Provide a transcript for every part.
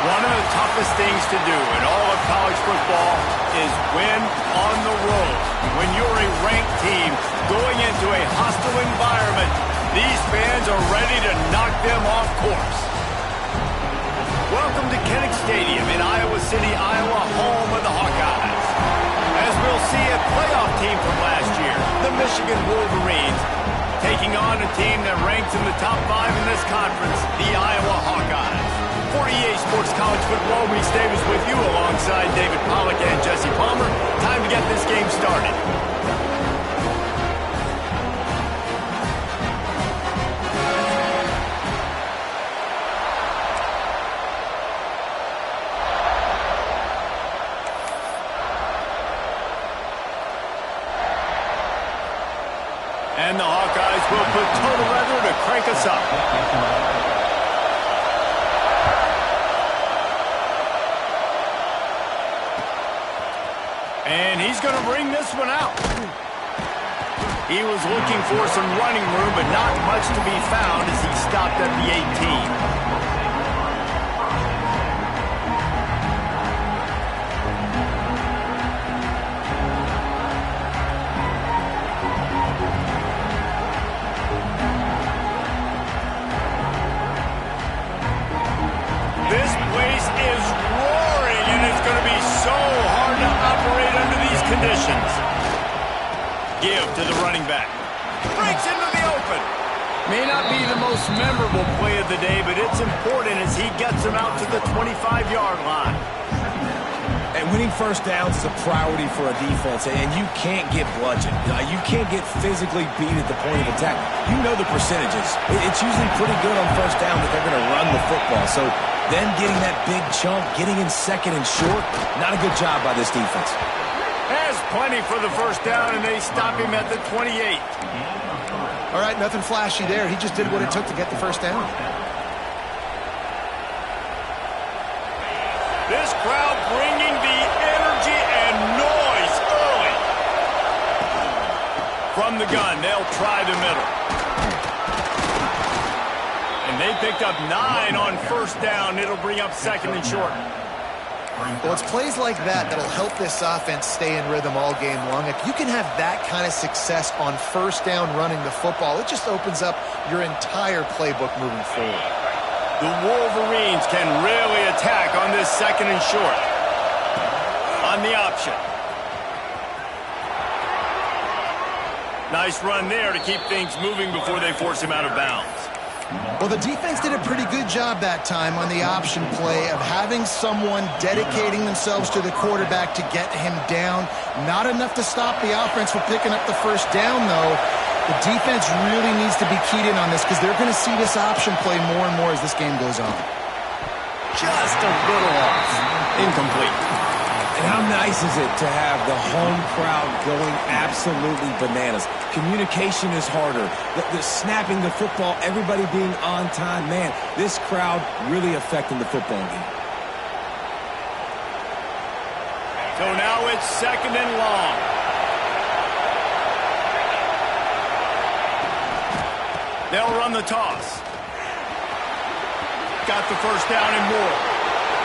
One of the toughest things to do in all of college football is win on the road. When you're a ranked team going into a hostile environment, these fans are ready to knock them off course. Welcome to Kinnick Stadium in Iowa City, Iowa, home of the Hawkeyes. As we'll see, a playoff team from last year, the Michigan Wolverines, taking on a team that ranks in the top 5 in this conference, the Iowa Hawkeyes. For EA Sports College Football, Reese Davis with you alongside David Pollack and Jesse Palmer. Time to get this game started. And the Hawkeyes will put total leather to crank us up. And he's going to bring this one out. He was looking for some running room, but not much to be found as he stopped at the 18. This place is roaring, and it's going to be so hard to operate under these conditions. Give to the running back. Breaks into the open. May not be the most memorable play of the day, but it's important as he gets him out to the 25-yard line. And winning first downs is a priority for a defense, and you can't get bludgeoned. You can't get physically beat at the point of attack. You know the percentages. It's usually pretty good on first down that they're going to run the football. So then getting that big chunk, getting in second and short, not a good job by this defense. Has plenty for the first down, and they stop him at the 28. All right, nothing flashy there. He just did what it took to get the first down. This crowd bringing the energy and noise early. From the gun, they'll try the middle. And they picked up 9 on first down. It'll bring up second and short. Well, it's plays like that that'll help this offense stay in rhythm all game long. If you can have that kind of success on first down running the football, it just opens up your entire playbook moving forward. The Wolverines can really attack on this second and short. On the option. Nice run there to keep things moving before they force him out of bounds. Well, the defense did a pretty good job that time on the option play of having someone dedicating themselves to the quarterback to get him down. Not enough to stop the offense from picking up the first down, though. The defense really needs to be keyed in on this because they're going to see this option play more and more as this game goes on. Just a little off. Incomplete. And how nice is it to have the home crowd going absolutely bananas? Communication is harder. The snapping the football, everybody being on time. Man, this crowd really affecting the football game. So now it's second and long. They'll run the toss. Got the first down and more.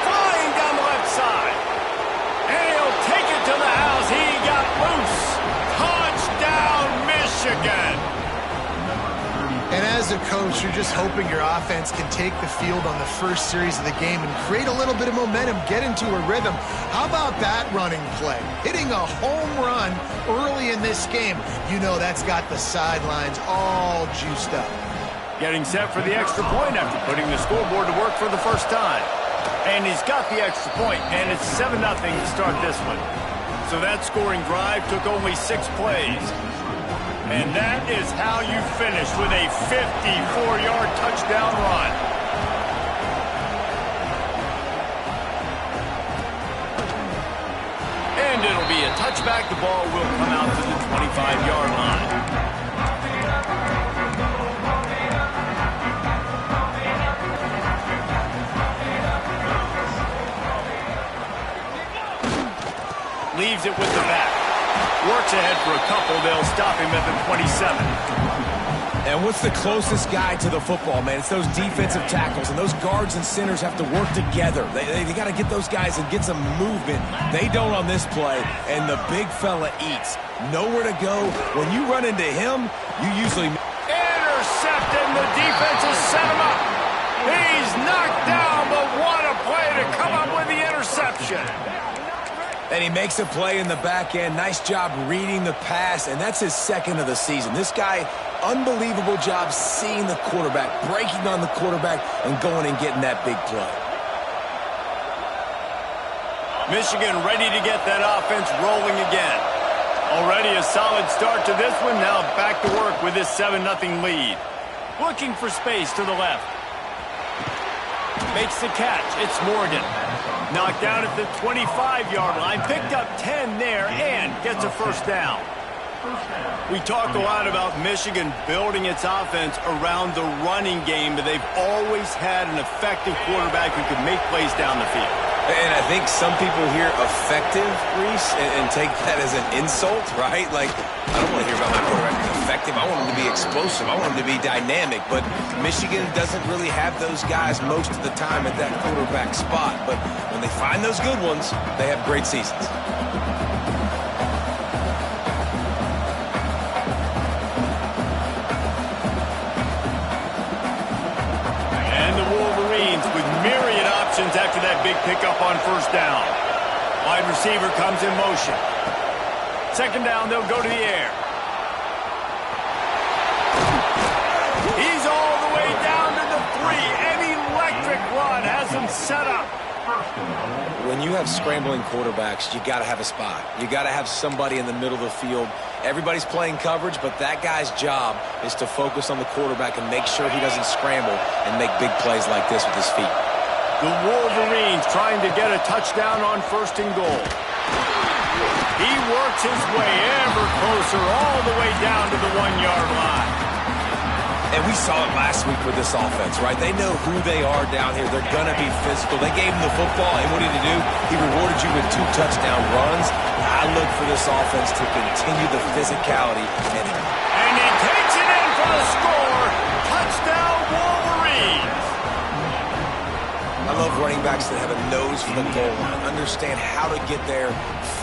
Flying down the left side. And he'll take it to the house. He got loose. Touchdown, Michigan. And as a coach, you're just hoping your offense can take the field on the first series of the game and create a little bit of momentum, get into a rhythm. How about that running play? Hitting a home run early in this game. You know that's got the sidelines all juiced up. Getting set for the extra point after putting the scoreboard to work for the first time. And he's got the extra point, and it's 7-0 to start this one. So that scoring drive took only 6 plays. And that is how you finish with a 54-yard touchdown run. And it'll be a touchback. The ball will come out to the 25-yard line. Leaves it with the back. Works ahead for a couple. They'll stop him at the 27. And what's the closest guy to the football, man? It's those defensive tackles, and those guards and centers have to work together. They got to get those guys and get some movement. They don't on this play, and the big fella eats. Nowhere to go. When you run into him, you usually... Intercepted, and the defense has set him up. He's knocked down, but what a play to come up with the interception. And he makes a play in the back end. Nice job reading the pass, and that's his second of the season. This guy, unbelievable job seeing the quarterback, breaking on the quarterback, and going and getting that big play. Michigan ready to get that offense rolling again. Already a solid start to this one. Now back to work with this 7-0 lead. Looking for space to the left. Makes the catch. It's Morgan. Knocked down at the 25-yard line. Picked up 10 there and gets a first down. We talk a lot about Michigan building its offense around the running game, but they've always had an effective quarterback who can make plays down the field. And I think some people hear effective, Reese, and take that as an insult, right? Like, I don't want to hear about my quarterback being effective. I want him to be explosive. I want him to be dynamic. But Michigan doesn't really have those guys most of the time at that quarterback spot. But when they find those good ones, they have great seasons. After that big pickup on first down. Wide receiver comes in motion. Second down, they'll go to the air. He's all the way down to the 3. An electric run has him set up. When you have scrambling quarterbacks, you got to have a spot. You got to have somebody in the middle of the field. Everybody's playing coverage, but that guy's job is to focus on the quarterback and make sure he doesn't scramble and make big plays like this with his feet. The Wolverines trying to get a touchdown on first and goal. He works his way ever closer all the way down to the 1-yard line. And we saw it last week with this offense, right? They know who they are down here. They're going to be physical. They gave him the football, and what did he do? He rewarded you with 2 touchdown runs. I look for this offense to continue the physicality. And he takes it in for the score. Touchdown, Wolverines. I love running backs that have a nose for the goal line, understand how to get there,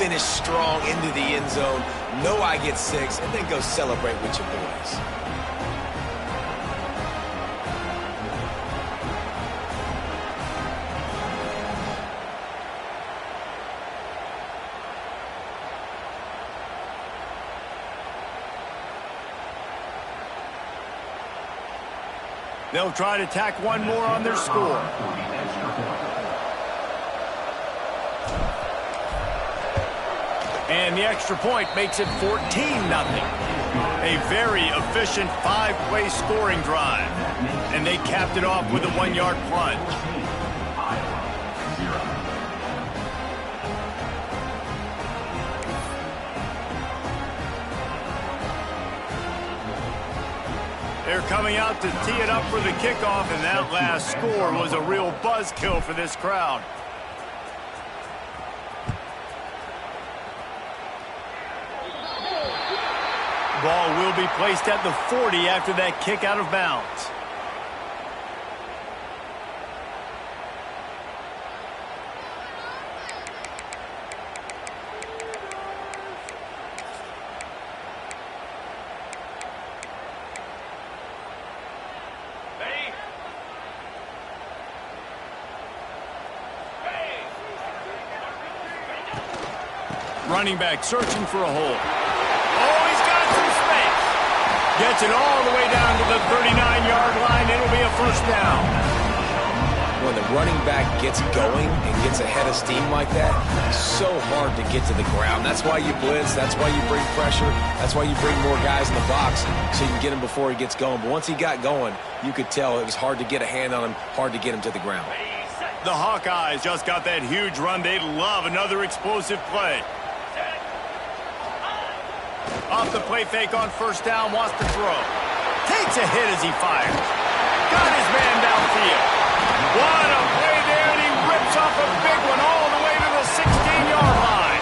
finish strong into the end zone, know I get 6, and then go celebrate with your boys. They'll try to tack one more on their score. And the extra point makes it 14-0. A very efficient 5-play scoring drive. And they capped it off with a 1-yard plunge. They're coming out to tee it up for the kickoff, and that last score was a real buzzkill for this crowd. Ball will be placed at the 40 after that kick out of bounds. Running back searching for a hole. Oh, he's got some space. Gets it all the way down to the 39-yard line. It'll be a first down. When the running back gets going and gets ahead of steam like that, it's so hard to get to the ground. That's why you blitz. That's why you bring pressure. That's why you bring more guys in the box so you can get him before he gets going. But once he got going, you could tell it was hard to get a hand on him, hard to get him to the ground. The Hawkeyes just got that huge run. They'd love another explosive play. Off the play fake on first down, wants to throw. Takes a hit as he fires. Got his man downfield. What a play there, and he rips off a big one all the way to the 16-yard line.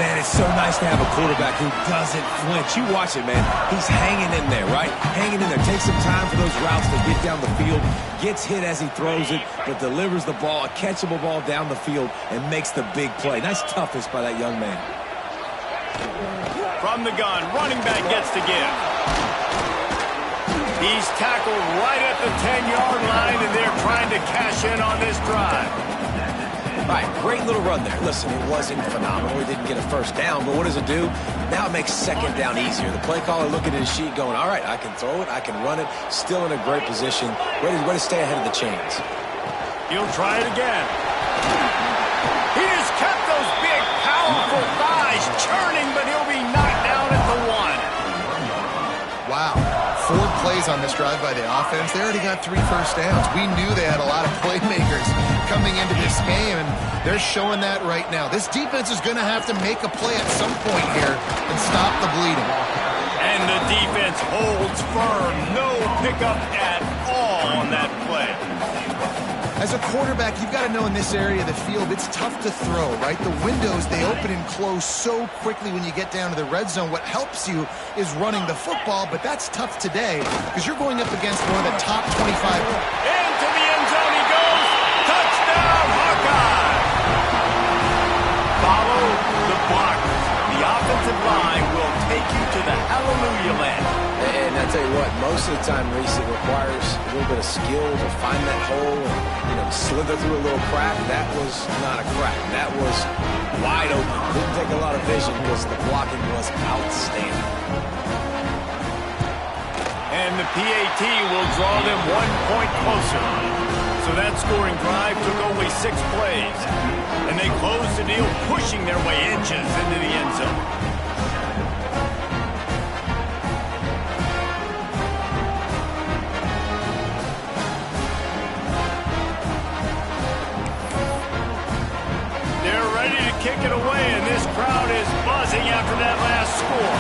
Man, it's It's so nice to have a quarterback who doesn't flinch. You watch it, man. He's hanging in there, right? Hanging in there. Takes some time for those routes to get down the field. Gets hit as he throws it, but delivers the ball, a catchable ball down the field, and makes the big play. Nice toughness by that young man. From the gun, running back gets to give. He's tackled right at the 10-yard line, and they're trying to cash in on this drive. All right, great little run there. Listen, it wasn't phenomenal. He didn't get a first down, but what does it do? Now it makes second down easier. The play caller looking at his sheet going, all right, I can throw it, I can run it, still in a great position, ready to stay ahead of the chains. He'll try it again. He just kept those big, powerful thighs churning, but he'll be knocked down at the 1. Wow. 4 plays on this drive by the offense. They already got 3 first downs. We knew they had a lot of playmakers coming into this game, and they're showing that right now. This defense is going to have to make a play at some point here and stop the bleeding. And the defense holds firm. No pickup at all on that play. As a quarterback, you've got to know in this area of the field, it's tough to throw, right? The windows, they open and close so quickly when you get down to the red zone. What helps you is running the football, but that's tough today because you're going up against one of the top 25. Into the end zone he goes. Touchdown, Hawkeye. Follow the blockers. The offensive line will take you to the hallelujah land. And I tell you what, most of the time, Reese, it requires a little bit of skill to find that hole and, slither through a little crack. That was not a crack. That was wide open. Didn't take a lot of vision because the blocking was outstanding. And the PAT will draw them 1 point closer. So that scoring drive took only 6 plays. And they closed the deal, pushing their way inches into the end zone. Kick it away, and this crowd is buzzing after that last score.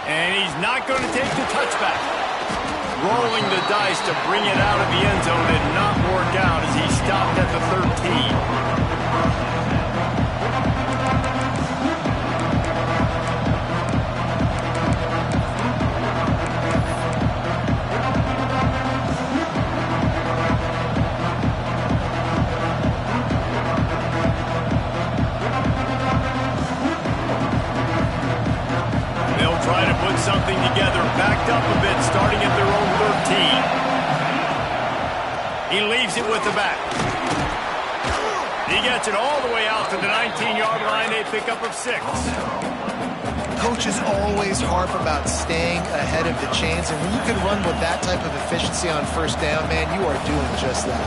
And he's not going to take the touchback. Rolling the dice to bring it out of the end zone did not work out as he stopped at the 13. Something together, backed up a bit, starting at their own 13. He leaves it with the back. He gets it all the way out to the 19-yard line, a pickup of 6. Coaches always harp about staying ahead of the chains, and when you can run with that type of efficiency on first down, man, you are doing just that.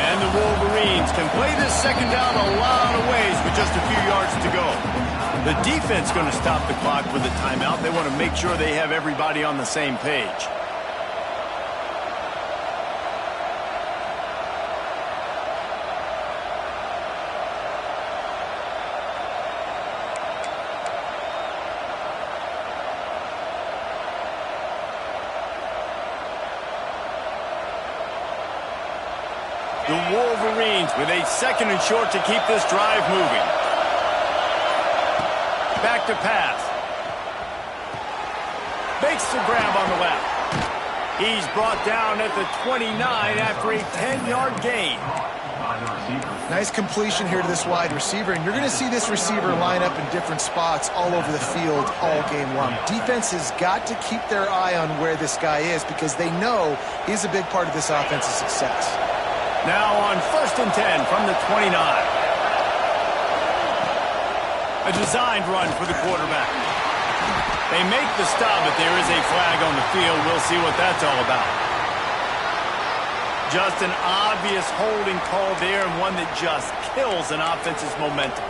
And the Wolverines can play this second down a lot of ways with just a few yards to go. The defense going to stop the clock with a timeout. They want to make sure they have everybody on the same page. The Wolverines with a 2nd and short to keep this drive moving. Back to pass. Makes the grab on the left. He's brought down at the 29 after a 10-yard gain. Nice completion here to this wide receiver, and you're going to see this receiver line up in different spots all over the field all game long. Defense has got to keep their eye on where this guy is because they know he's a big part of this offense's success. Now on 1st and 10 from the 29. A designed run for the quarterback. They make the stop, but there is a flag on the field. We'll see what that's all about. Just an obvious holding call there, and one that just kills an offense's momentum.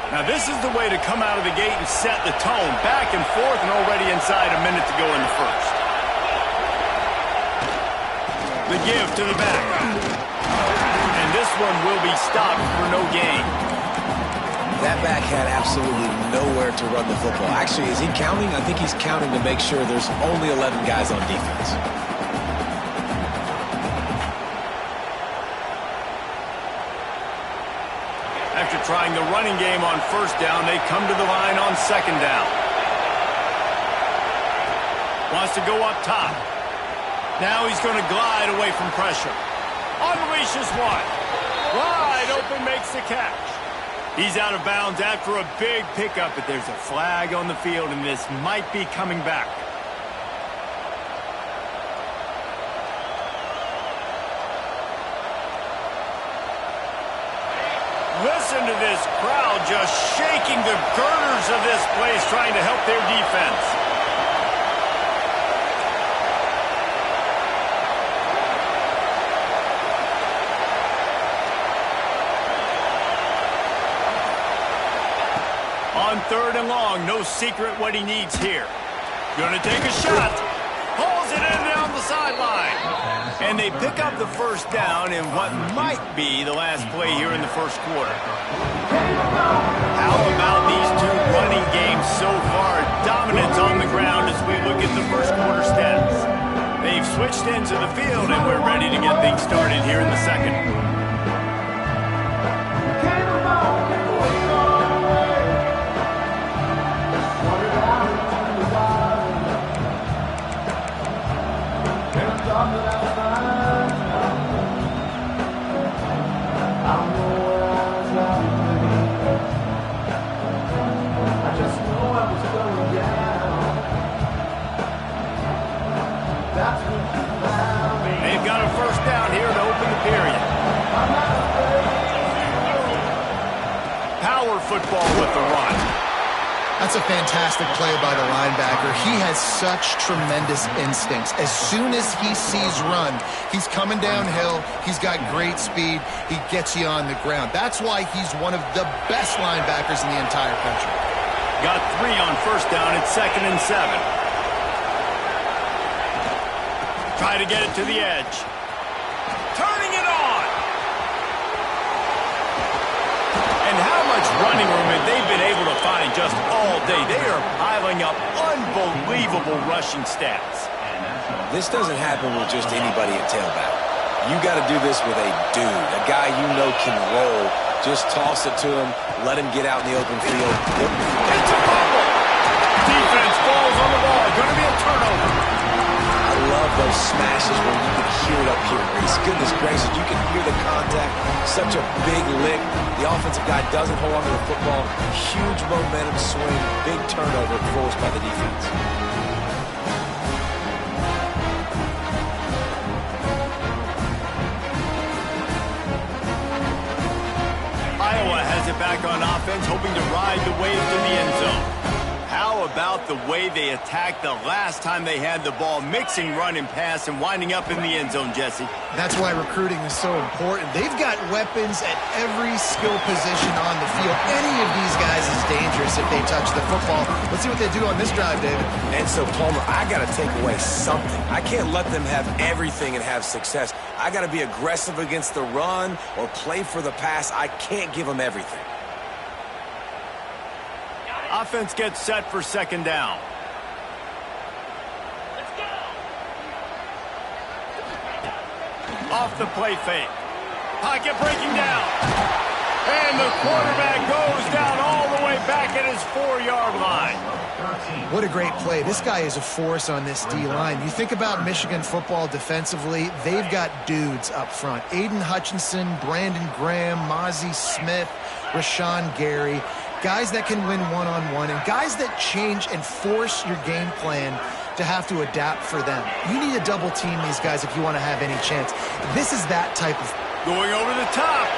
Now this is the way to come out of the gate and set the tone. Back and forth and already inside a minute to go in the first. The give to the back. this one will be stopped for no gain. That back had absolutely nowhere to run the football. Actually, is he counting? I think he's counting to make sure there's only 11 guys on defense. After trying the running game on first down, they come to the line on second down. Wants to go up top. Now he's going to glide away from pressure. Unleashes one. Wide open, makes the catch. He's out of bounds after a big pickup, but there's a flag on the field, and this might be coming back. Listen to this crowd just shaking the girders of this place, trying to help their defense. On third and long, no secret what he needs here. Gonna take a shot. Pulls it in down the sideline. And they pick up the first down in what might be the last play here in the first quarter. How about these two running games so far? Dominance on the ground as we look at the first quarter stats. They've switched into the field, and we're ready to get things started here in the second. They've got a first down here to open the period. Power football with the run. That's a fantastic play by the linebacker. He has such tremendous instincts. As soon as he sees run, he's coming downhill. He's got great speed. He gets you on the ground. That's why he's one of the best linebackers in the entire country. Got 3 on first down at 2nd and 7. Try to get it to the edge. Turning it on. And how much running room have they been able to find just all day? They are piling up unbelievable rushing stats. This doesn't happen with just anybody at tailback. You got to do this with a dude, a guy you know can roll. Just toss it to him, let him get out in the open field. It's a fumble. Defense falls on the ball. Going to be a turnover. I love those smashes when you can hear it up here, Reese. Goodness gracious, you can hear the contact. Such a big lick. The offensive guy doesn't hold on to the football. Huge momentum swing, big turnover forced by the defense. Iowa has it back on offense, hoping to ride the wave to the end zone. How about the way they attacked the last time they had the ball, mixing run and pass and winding up in the end zone, Jesse? That's why recruiting is so important. They've got weapons at every skill position on the field. Any of these guys is dangerous if they touch the football. Let's see what they do on this drive, David. And so, Palmer, I got to take away something. I can't let them have everything and have success. I got to be aggressive against the run or play for the pass. I can't give them everything. Offense gets set for second down. Let's go. Off the play fake. Pocket breaking down. And the quarterback goes down all the way back at his 4-yard line. What a great play. This guy is a force on this D-line. You think about Michigan football defensively, they've got dudes up front. Aiden Hutchinson, Brandon Graham, Mozzie Smith, Rashawn Gary. Guys that can win one-on-one and guys that change and force your game plan to have to adapt for them. You need to double team these guys if you want to have any chance. This is that type of... Going over the top.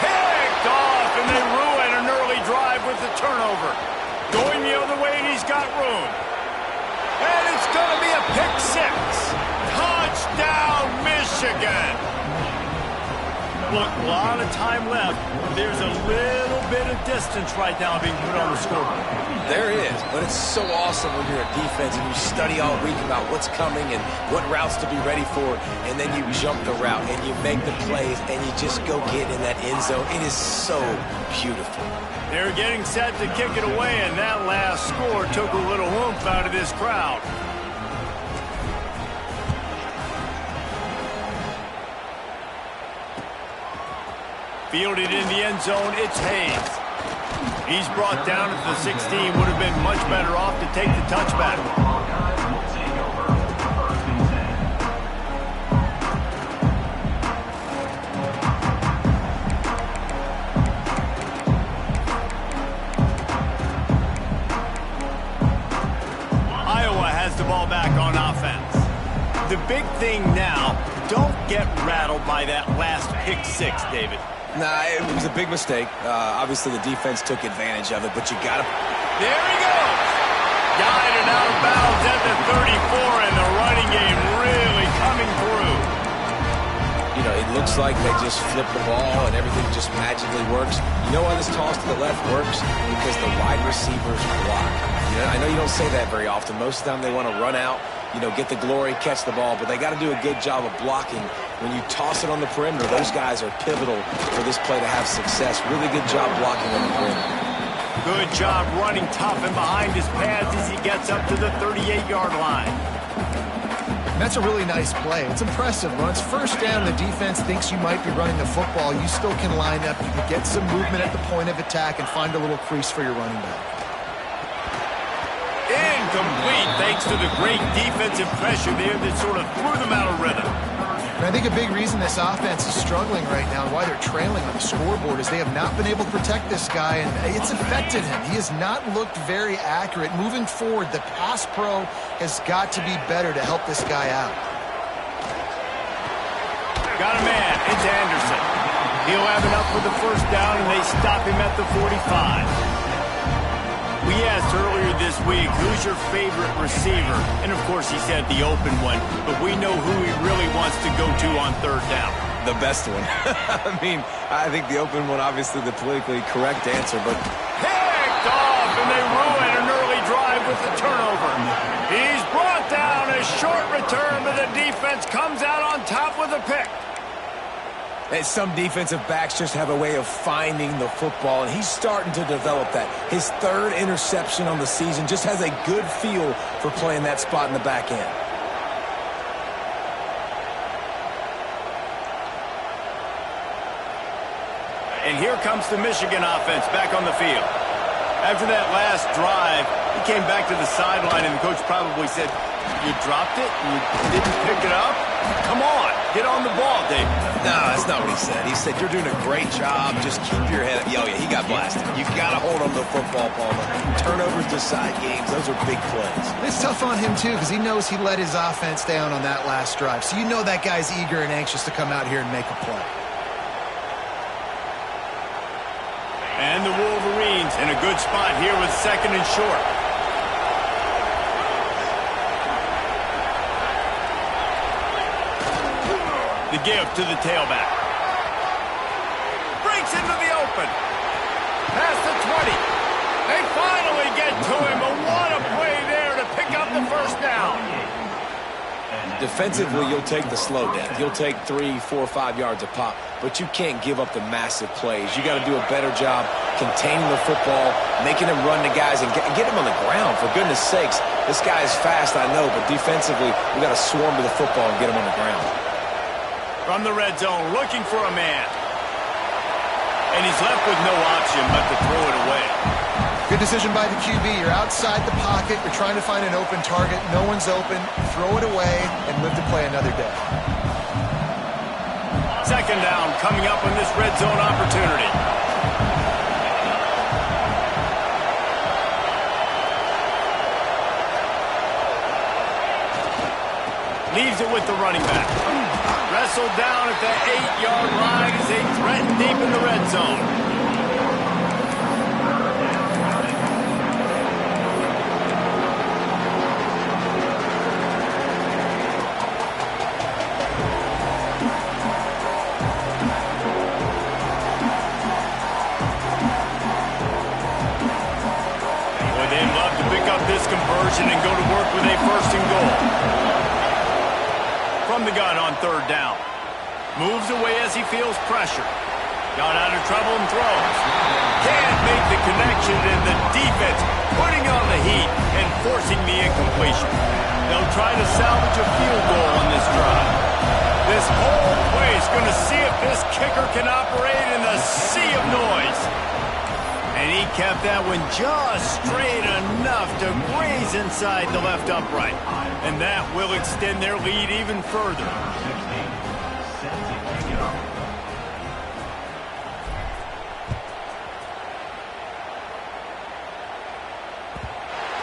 Picked off, and they ruin an early drive with the turnover. Going the other way, and he's got room. And it's going to be a pick six. Touchdown, Michigan. Look, a lot of time left. There's a little bit of distance right now being put on the scoreboard. There is, but it's so awesome when you're a defense and you study all week about what's coming and what routes to be ready for, and then you jump the route and you make the plays and you just go get in that end zone. It is so beautiful. They're getting set to kick it away, and that last score took a little oomph out of this crowd. Fielded in the end zone, it's Hayes. He's brought down at the 16. Would have been much better off to take the touchback. Iowa has the ball back on offense. The big thing now, don't get rattled by that last pick six, David. Nah, it was a big mistake. Obviously, the defense took advantage of it, but you got to... There he goes! Guided out of bounds at the 34, and the running game really coming through. You know, it looks like they just flip the ball and everything just magically works. You know why this toss to the left works? Because the wide receivers block. You know, I know you don't say that very often. Most of the time they want to run out, you know, get the glory, catch the ball, but they got to do a good job of blocking. When you toss it on the perimeter, those guys are pivotal for this play to have success. Really good job blocking on the perimeter. Good job running tough and behind his pads as he gets up to the 38-yard line. That's a really nice play. It's impressive. When it's first down and the defense thinks you might be running the football, you still can line up. You can get some movement at the point of attack and find a little crease for your running back. Incomplete thanks to the great defensive pressure there that sort of threw them out of rhythm. And I think a big reason this offense is struggling right now and why they're trailing on the scoreboard is they have not been able to protect this guy, and it's affected him. He has not looked very accurate. Moving forward, the pass pro has got to be better to help this guy out. Got a man. It's Anderson. He'll have it up for the first down, and they stop him at the 45. We asked earlier this week, who's your favorite receiver? And, of course, he said the open one, but we know who he really wants to go to on third down. The best one. I mean, I think the open one, obviously the politically correct answer, but... Picked off, and they ruin an early drive with the turnover. He's brought down, a short return, but the defense comes out on top with a pick. And some defensive backs just have a way of finding the football, and he's starting to develop that. His third interception on the season just has a good feel for playing that spot in the back end. And here comes the Michigan offense back on the field. After that last drive, he came back to the sideline, and the coach probably said, "You dropped it? You didn't pick it up? Come on, get on the ball, Dave." No, that's not what he said. He said, "You're doing a great job. Just keep your head up." Oh, yeah, he got blasted. You got to hold on to the football, Palmer. Turnovers decide games. Those are big plays. It's tough on him, too, because he knows he let his offense down on that last drive. So you know that guy's eager and anxious to come out here and make a play. And the Wolverines in a good spot here with second and short. The give to the tailback. Breaks into the open. Past the 20. They finally get to him. But what a play there to pick up the first down. Defensively, you'll take the slow down. You'll take 3, 4, 5 yards a pop, but you can't give up the massive plays. You got to do a better job containing the football, making him run the guys, and get him on the ground. For goodness sakes, this guy is fast, I know, but defensively, we got to swarm to the football and get him on the ground. From the red zone, looking for a man. And he's left with no option but to throw it away. Good decision by the QB. You're outside the pocket. You're trying to find an open target. No one's open. Throw it away and live to play another day. Second down coming up on this red zone opportunity. Leaves it with the running back. Wrestled down at the 8-yard line as they threaten deep in the red zone. from the gun on third down. Moves away as he feels pressure. Got out of trouble and throws. Can't make the connection, and the defense putting on the heat and forcing the incompletion. They'll try to salvage a field goal on this drive. This whole play is going to see if this kicker can operate in the sea of noise. And he kept that one just straight enough to graze inside the left upright. And that will extend their lead even further.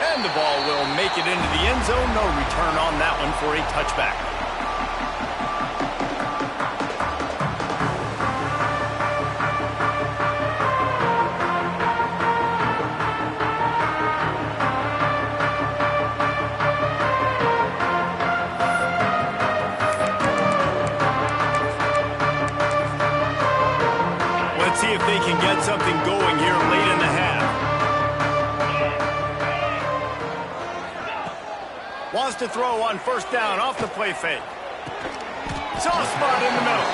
And the ball will make it into the end zone. No return on that one for a touchback. Let's see if they can get something going here late in the half. Wants to throw on first down off the play fake. Soft spot in the middle.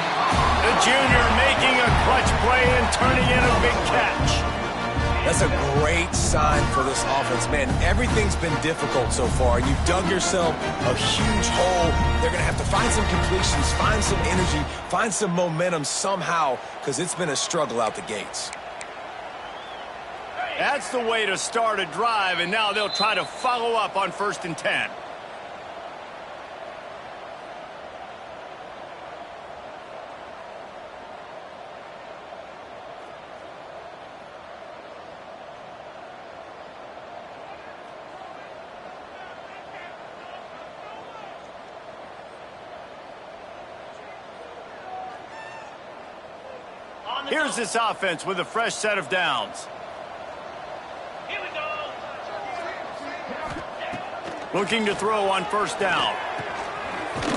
The junior making a clutch play and turning in a big catch. That's a great sign for this offense. Man, everything's been difficult so far. You've dug yourself a huge hole. They're going to have to find some completions, find some energy, find some momentum somehow, because it's been a struggle out the gates. That's the way to start a drive, and now they'll try to follow up on 1st and 10. Here's this offense with a fresh set of downs. Here we go. Looking to throw on first down.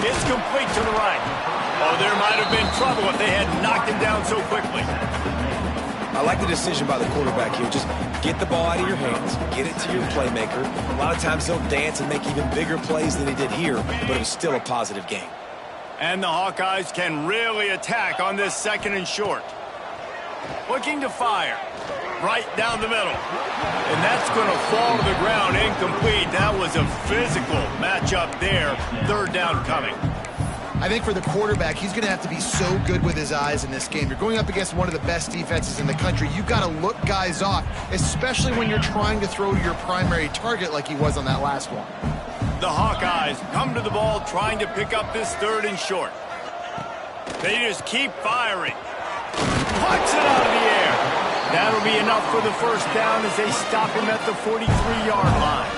It's complete to the right. Oh, there might have been trouble if they had knocked him down so quickly. I like the decision by the quarterback here. Just get the ball out of your hands, get it to your playmaker. A lot of times he'll dance and make even bigger plays than he did here, but it was still a positive game. And the Hawkeyes can really attack on this 2nd and short. Looking to fire. Right down the middle. And that's going to fall to the ground incomplete. That was a physical matchup there. 3rd down coming. I think for the quarterback, he's going to have to be so good with his eyes in this game. You're going up against one of the best defenses in the country. You've got to look guys off, especially when you're trying to throw to your primary target like he was on that last one. The Hawkeyes come to the ball trying to pick up this 3rd and short. They just keep firing. Puts it out of the air. That'll be enough for the 1st down as they stop him at the 43-yard line.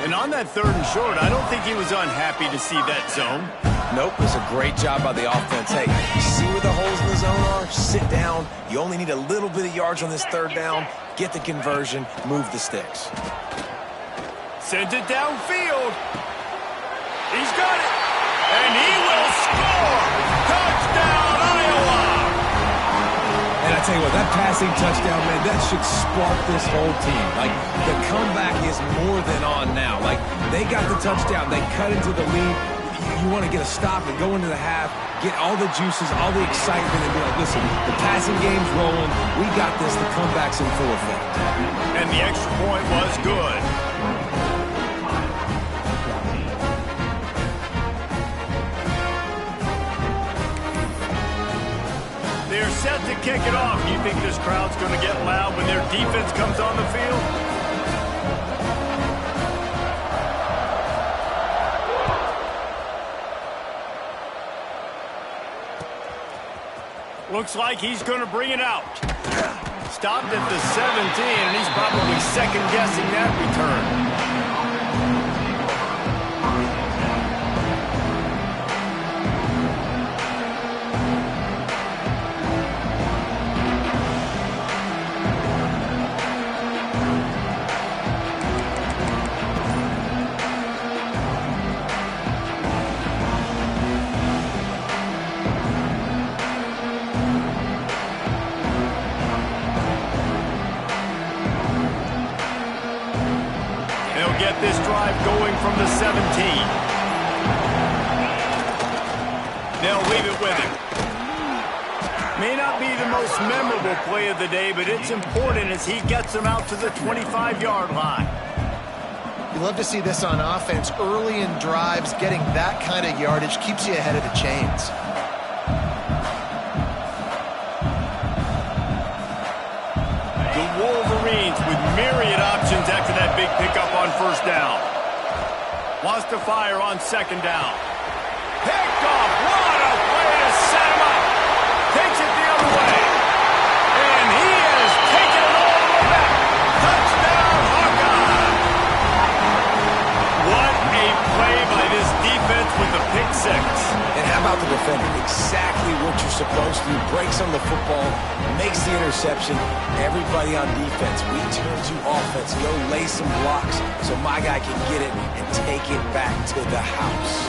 And on that 3rd and short, I don't think he was unhappy to see that zone. Nope, it was a great job by the offense. Hey, you see where the holes in the zone are? Sit down. You only need a little bit of yards on this 3rd down. Get the conversion. Move the sticks. Sends it downfield. He's got it. And he will score. Touchdown, Iowa. And I tell you what, that passing touchdown, man, that should spark this whole team. Like, the comeback is more than on now. Like, they got the touchdown. They cut into the lead. You want to get a stop and go into the half, get all the juices, all the excitement, and be like, listen, the passing game's rolling. We got this. The comeback's in full effect. And the extra point was good. They're set to kick it off. Do you think this crowd's going to get loud when their defense comes on the field? Looks like he's going to bring it out. Stopped at the 17, and he's probably second-guessing that return. Get this drive going from the 17. They'll leave it with him. May not be the most memorable play of the day, but it's important as he gets them out to the 25-yard line. You love to see this on offense. Early in drives, getting that kind of yardage keeps you ahead of the chains. The Wolverines with myriad options after that big pickup on first down. Wants to fire on second down. Picked off. What a way to set him up. Takes it the other way. And he has taken it all the way back. Touchdown, Hawkeye. What a play by this defense with the pick six. And how about the defender? Exactly what you're supposed to. Breaks on the football, makes the interception. Everybody on defense, we turn to offense. Go lay some blocks so my guy can get it and take it back to the house.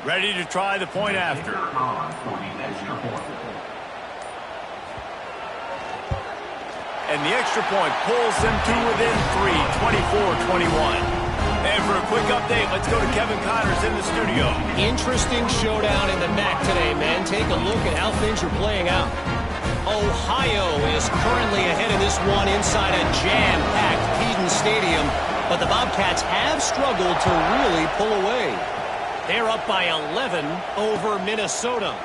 Ready to try the point after. And the extra point pulls them to within 3, 24-21. And for a quick update, let's go to Kevin Connors in the studio. Interesting showdown in the MAC today, man. Take a look at how things are playing out. Ohio is currently ahead of this one inside a jam-packed Keaton Stadium, but the Bobcats have struggled to really pull away. They're up by 11 over Minnesota.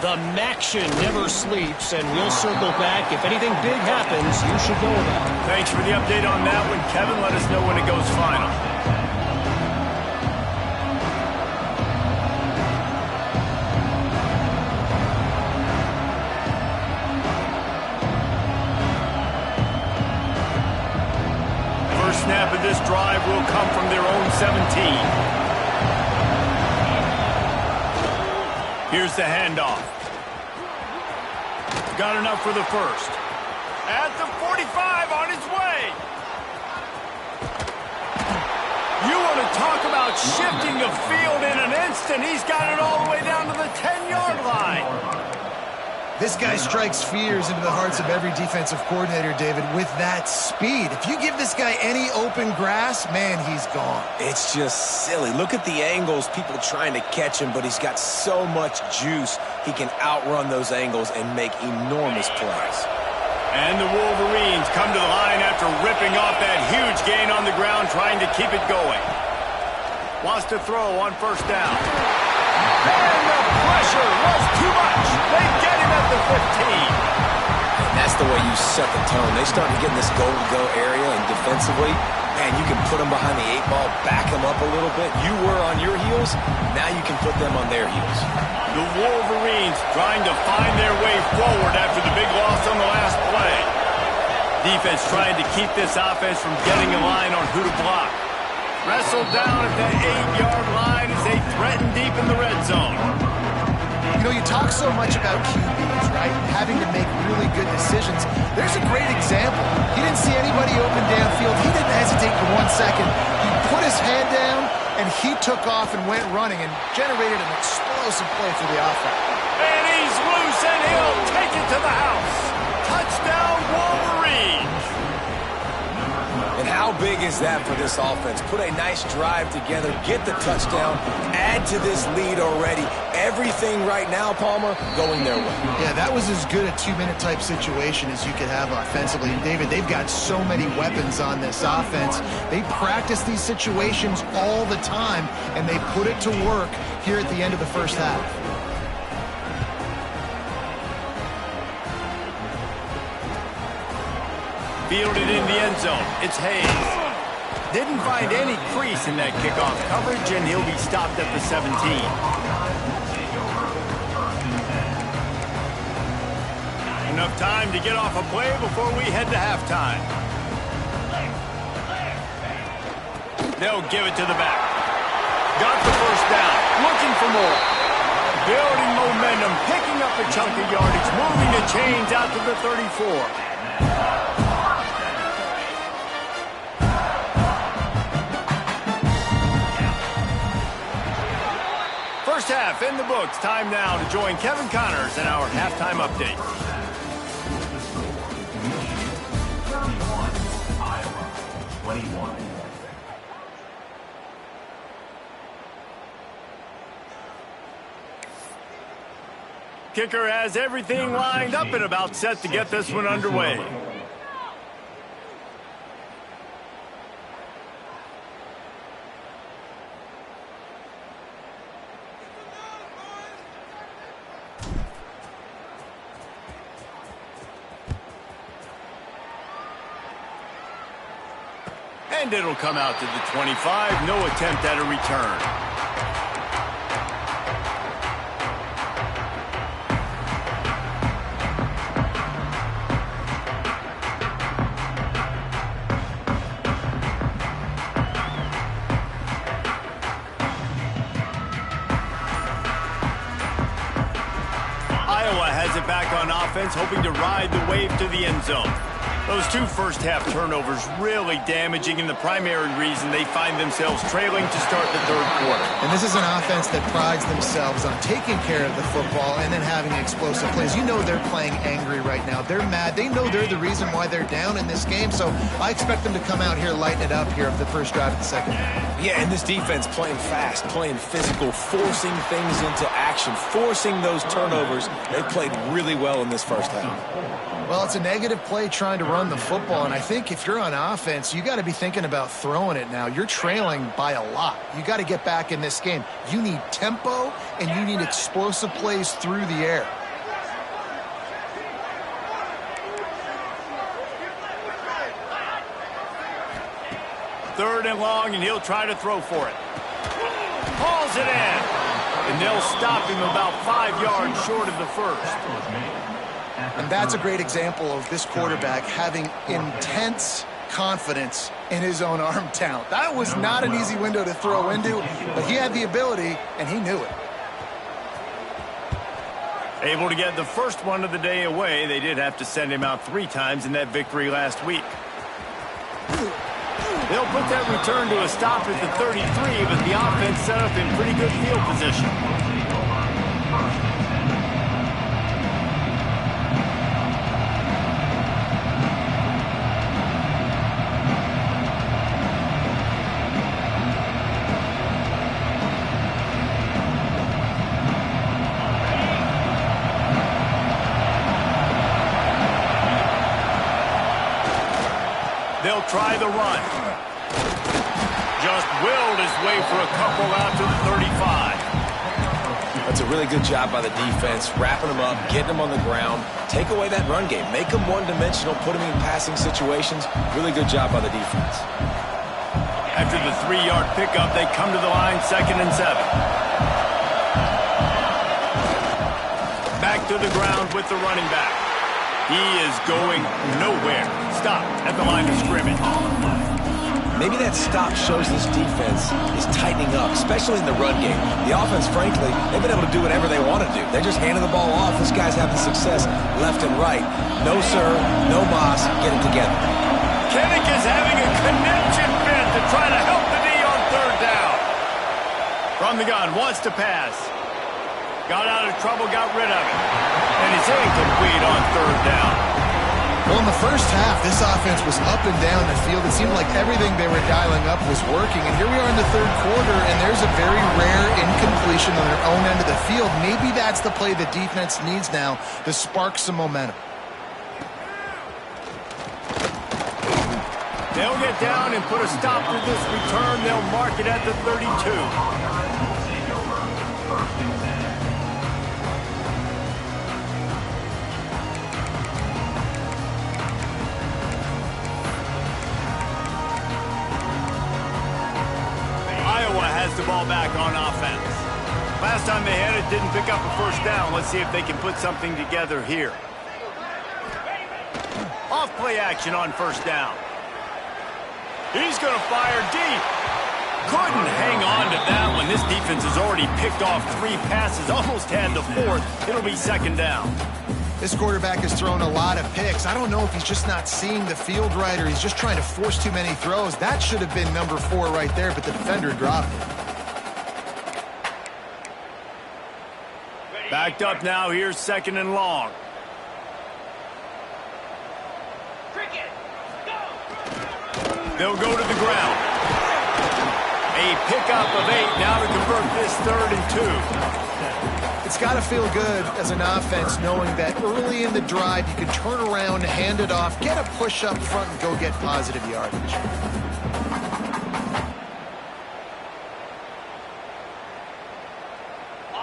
The Maction never sleeps, and we'll circle back. If anything big happens, you should know about it. Thanks for the update on that one, Kevin. Let us know when it goes final. First snap of this drive will come from their own 17. Here's the handoff. Got enough for the first. At the 45, on his way. You want to talk about shifting the field in an instant. He's got it all the way down to the 10-yard line. This guy strikes fears into the hearts of every defensive coordinator, David, with that speed. If you give this guy any open grass, man, he's gone. It's just silly. Look at the angles, people trying to catch him, but he's got so much juice. He can outrun those angles and make enormous plays. And the Wolverines come to the line after ripping off that huge gain on the ground, trying to keep it going. Wants to throw on first down. And the pressure was too much. They get him at the 15. And that's the way you set the tone. They start to get in this goal-to-go area, and defensively, man, you can put them behind the 8 ball, back them up a little bit. You were on your heels, now you can put them on their heels. The Wolverines trying to find their way forward after the big loss on the last play. Defense trying to keep this offense from getting a line on who to block. Wrestled down at the 8-yard line as they threaten deep in the red zone. You know, you talk so much about QBs, right? Having to make really good decisions. There's a great example. He didn't see anybody open downfield. He didn't hesitate for 1 second. He put his head down, and he took off and went running and generated an explosive play for the offense. And he's loose, and he'll take it to the house. Touchdown, Wolverines. And how big is that for this offense? Put a nice drive together, get the touchdown, add to this lead already. Everything right now, Palmer, going their way. Yeah, that was as good a 2-minute type situation as you could have offensively. And David, they've got so many weapons on this offense. They practice these situations all the time, and they put it to work here at the end of the first half. Fielded in the end zone. It's Hayes. Didn't find any crease in that kickoff coverage, and he'll be stopped at the 17. Enough time to get off a play before we head to halftime. They'll give it to the back. Got the first down. Looking for more. Building momentum, picking up a chunk of yardage, moving the chains out to the 34. First half in the books. Time now to join Kevin Connors in our halftime update. 21. Kicker has everything lined up and about set to get this one underway. And it'll come out to the 25. No attempt at a return. Iowa has it back on offense, hoping to ride the wave to the end zone. Those two first-half turnovers really damaging, and the primary reason they find themselves trailing to start the third quarter. And this is an offense that prides themselves on taking care of the football and then having explosive plays. You know they're playing angry right now. They're mad. They know they're the reason why they're down in this game, so I expect them to come out here, lighten it up here of the first drive of the second half. Yeah, and this defense playing fast, playing physical, forcing things into action, forcing those turnovers. They played really well in this first half. Well, it's a negative play trying to run the football, and I think if you're on offense, you got to be thinking about throwing it now. You're trailing by a lot. You got to get back in this game. You need tempo, and you need explosive plays through the air. Third and long, and he'll try to throw for it. Hauls it in, and they'll stop him about 5 yards short of the first. And that's a great example of this quarterback having intense confidence in his own arm talent. That was not an easy window to throw into, but he had the ability, and he knew it. Able to get the first one of the day away. They did have to send him out 3 times in that victory last week. They'll put that return to a stop at the 33, but the offense set up in pretty good field position. They'll try the run. Just willed his way for a couple out to the 35. That's a really good job by the defense, wrapping them up, getting them on the ground. Take away that run game. Make them one-dimensional, put them in passing situations. Really good job by the defense. After the 3-yard pickup, they come to the line, 2nd and 7. Back to the ground with the running back. He is going nowhere. Stop at the line of scrimmage. Maybe that stop shows this defense is tightening up, especially in the run game. The offense, frankly, they've been able to do whatever they want to do. They're just handing the ball off. This guy's having success left and right. No sir, no mas, get it together. Kinnick is having a connection fit to try to help the D on 3rd down. From the gun, wants to pass. Got out of trouble, got rid of it. And he's incomplete on 3rd down. Well, in the first half, this offense was up and down the field. It seemed like everything they were dialing up was working. And here we are in the 3rd quarter, and there's a very rare incompletion on their own end of the field. Maybe that's the play the defense needs now to spark some momentum. They'll get down and put a stop to this return. They'll mark it at the 32. The ball back on offense. Last time they had it, didn't pick up a first down. Let's see if they can put something together here. Off play action on 1st down. He's going to fire deep. Couldn't hang on to that one. This defense has already picked off 3 passes, almost had the 4th. It'll be 2nd down. This quarterback has thrown a lot of picks. I don't know if he's just not seeing the field right or he's just trying to force too many throws. That should have been number 4 right there, but the defender dropped it. Backed up now. Here's 2nd and long. They'll go to the ground. A pickup of 8 now to convert this 3rd and 2. It's got to feel good as an offense knowing that early in the drive you can turn around, hand it off, get a push up front, and go get positive yardage.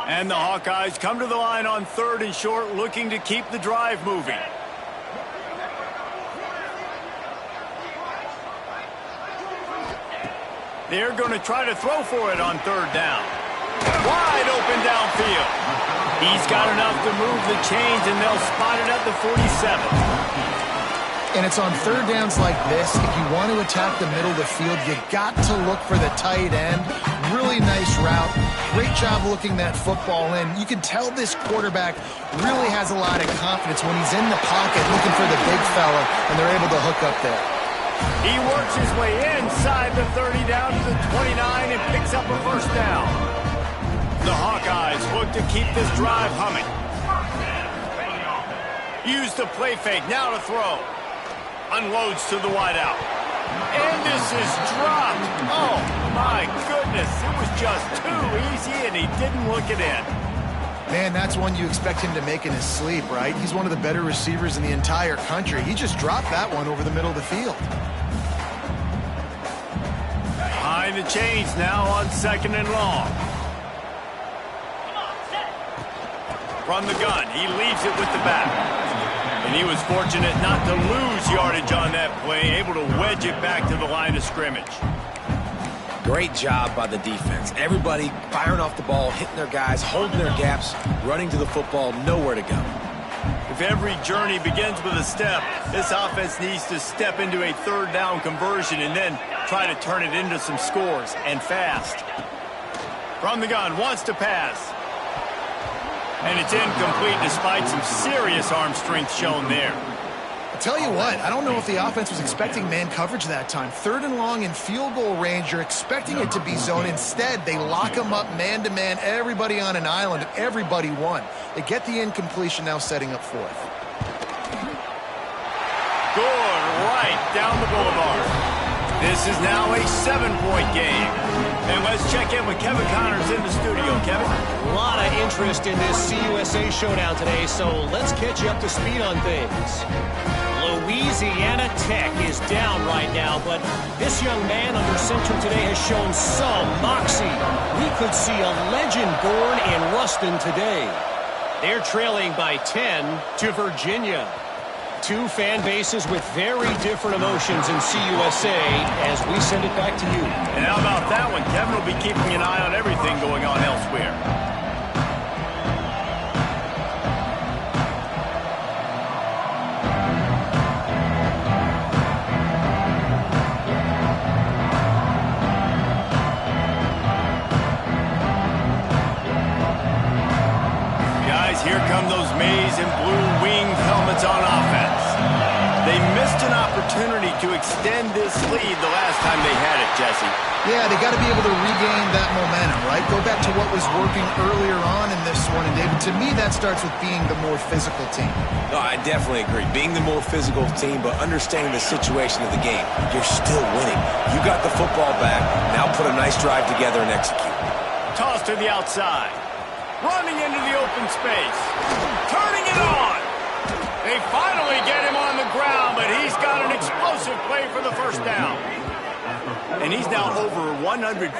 And the Hawkeyes come to the line on 3rd and short, looking to keep the drive moving. They're going to try to throw for it on 3rd down. Wide open downfield. He's got enough to move the chains, and they'll spot it at the 47. And it's on 3rd downs like this. If you want to attack the middle of the field, you got to look for the tight end. Really nice route. Great job looking that football in. You can tell this quarterback really has a lot of confidence when he's in the pocket looking for the big fella, and they're able to hook up there. He works his way inside the 30 down to the 29 and picks up a 1st down. The Hawkeyes look to keep this drive humming. Use the play fake, now to throw. Unloads to the wideout. And this is dropped. Oh, my goodness. It was just too easy, and he didn't look it in. Man, that's one you expect him to make in his sleep, right? He's one of the better receivers in the entire country. He just dropped that one over the middle of the field. Behind the chains now on 2nd and long. From the gun, he leaves it with the back. And he was fortunate not to lose yardage on that play, able to wedge it back to the line of scrimmage. Great job by the defense. Everybody firing off the ball, hitting their guys, holding their gaps, running to the football, nowhere to go. If every journey begins with a step, this offense needs to step into a 3rd down conversion and then try to turn it into some scores, and fast. From the gun, wants to pass. And it's incomplete despite some serious arm strength shown there. I'll tell you what, I don't know if the offense was expecting man coverage that time. 3rd and long in field goal range, you're expecting it to be zone. Instead, they lock them up man-to-man, everybody on an island, and everybody won. They get the incompletion, now setting up 4th. Good, right down the boulevard. This is now a 7-point game. And let's check in with Kevin Connors in the studio. Kevin? A lot of interest in this CUSA showdown today, so let's catch you up to speed on things. Louisiana Tech is down right now, but this young man under center today has shown some moxie. We could see a legend born in Ruston today. They're trailing by 10 to Virginia. Two fan bases with very different emotions in CUSA as we send it back to you. And how about that one? Kevin will be keeping an eye on everything going on elsewhere. Guys, here come those maize and blue winged helmets on offense. They missed an opportunity to extend this lead the last time they had it, Jesse. Yeah, they got to be able to regain that momentum, right? Go back to what was working earlier on in this one. And, David, to me, that starts with being the more physical team. No, I definitely agree. Being the more physical team, but understanding the situation of the game. You're still winning. You got the football back. Now put a nice drive together and execute. Toss to the outside. Running into the open space. Turning it on. They finally get him on the ground, but he's got an explosive play for the 1st down. And he's now over 150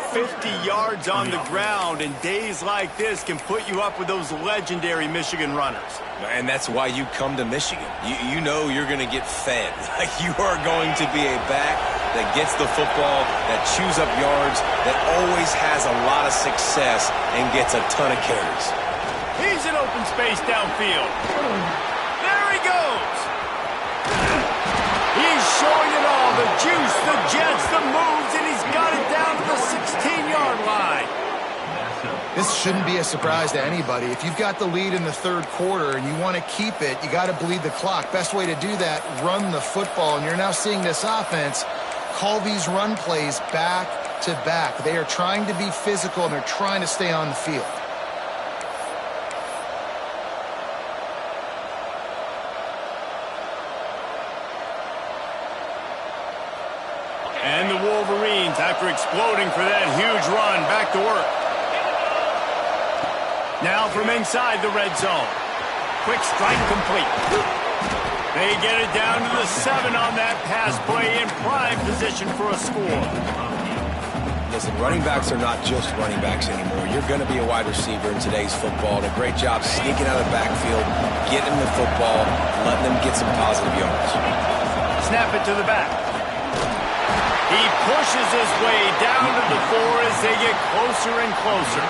yards on the ground, and days like this can put you up with those legendary Michigan runners. And that's why you come to Michigan. You know you're going to get fed. You are going to be a back that gets the football, that chews up yards, that always has a lot of success and gets a ton of carries. He's in open space downfield. There he goes. He's showing it all. The juice, the jets, the moves, and he's got it down to the 16-yard line. This shouldn't be a surprise to anybody. If you've got the lead in the 3rd quarter and you want to keep it, you got to bleed the clock. Best way to do that, run the football. And you're now seeing this offense call these run plays back to back. They are trying to be physical, and they're trying to stay on the field. Teams, after exploding for that huge run, back to work. Now from inside the red zone. Quick strike complete. They get it down to the 7 on that pass play in prime position for a score. Listen, running backs are not just running backs anymore. You're going to be a wide receiver in today's football. And a great job sneaking out of the backfield, getting the football, letting them get some positive yards. Snap it to the back. He pushes his way down to the 4 as they get closer and closer.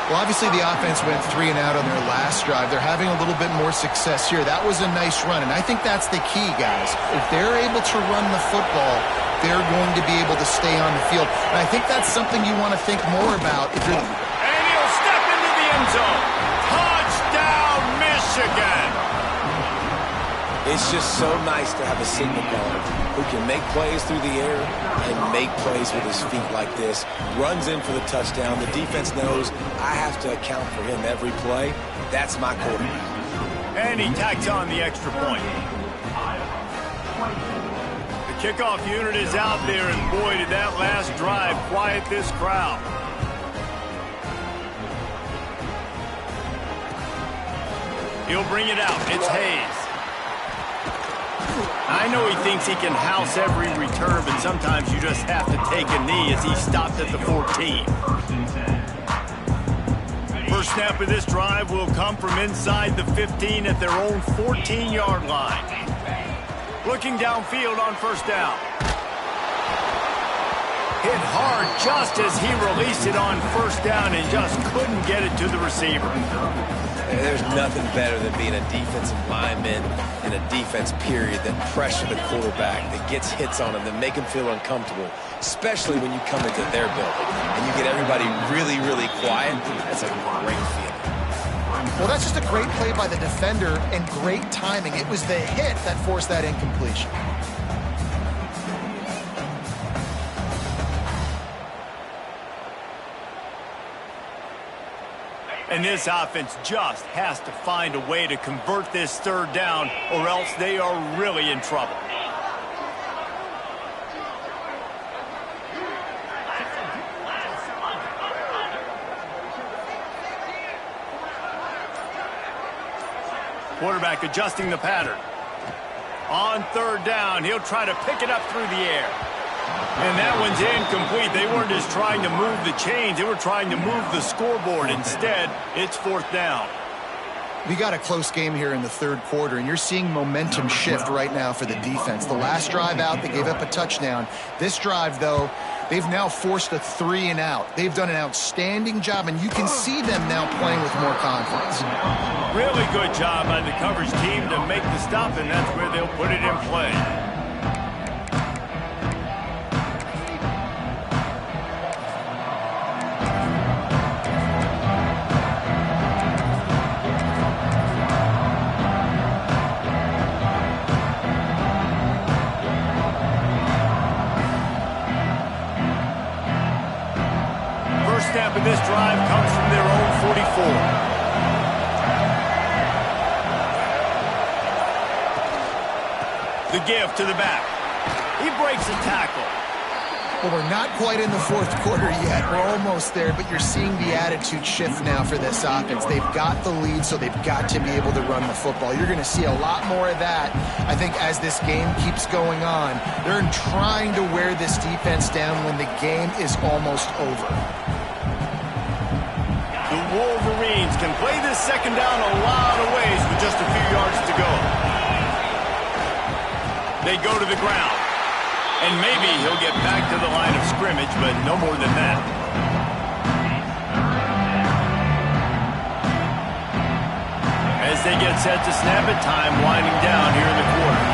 Well, obviously the offense went 3 and out on their last drive. They're having a little bit more success here. That was a nice run, and I think that's the key, guys. If they're able to run the football, they're going to be able to stay on the field. And I think that's something you want to think more about. And he'll step into the end zone. Touchdown, Michigan! It's just so nice to have a signal caller who can make plays through the air and make plays with his feet like this. Runs in for the touchdown. The defense knows I have to account for him every play. That's my quarterback. And he tacks on the extra point. The kickoff unit is out there, and boy, did that last drive quiet this crowd. He'll bring it out. It's Hayes. I know he thinks he can house every return, but sometimes you just have to take a knee as he stopped at the 14. First snap of this drive will come from inside the 15 at their own 14-yard line. Looking downfield on first down. Hit hard just as he released it on first down and just couldn't get it to the receiver. There's nothing better than being a defensive lineman in a defense period that pressure the quarterback, that gets hits on him, that make him feel uncomfortable, especially when you come into their building and you get everybody really, really quiet. That's a great feeling. Well, that's just a great play by the defender and great timing. It was the hit that forced that incompletion. And this offense just has to find a way to convert this third down, or else they are really in trouble. Quarterback adjusting the pattern. On third down, he'll try to pick it up through the air. And that one's incomplete. They weren't just trying to move the chains. They were trying to move the scoreboard. Instead, it's fourth down. We got a close game here in the third quarter, and you're seeing momentum shift right now for the defense. The last drive out, they gave up a touchdown. This drive, though, they've now forced a 3 and out. They've done an outstanding job, and you can see them now playing with more confidence. Really good job by the coverage team to make the stop, and that's where they'll put it in play. Snap of this drive comes from their own 44. The give to the back. He breaks a tackle. Well, we're not quite in the fourth quarter yet. We're almost there, but you're seeing the attitude shift now for this offense. They've got the lead, so they've got to be able to run the football. You're going to see a lot more of that, I think, as this game keeps going on. They're trying to wear this defense down when the game is almost over. The Wolverines can play this second down a lot of ways with just a few yards to go. They go to the ground. And maybe he'll get back to the line of scrimmage, but no more than that. As they get set to snap it, time winding down here in the quarter.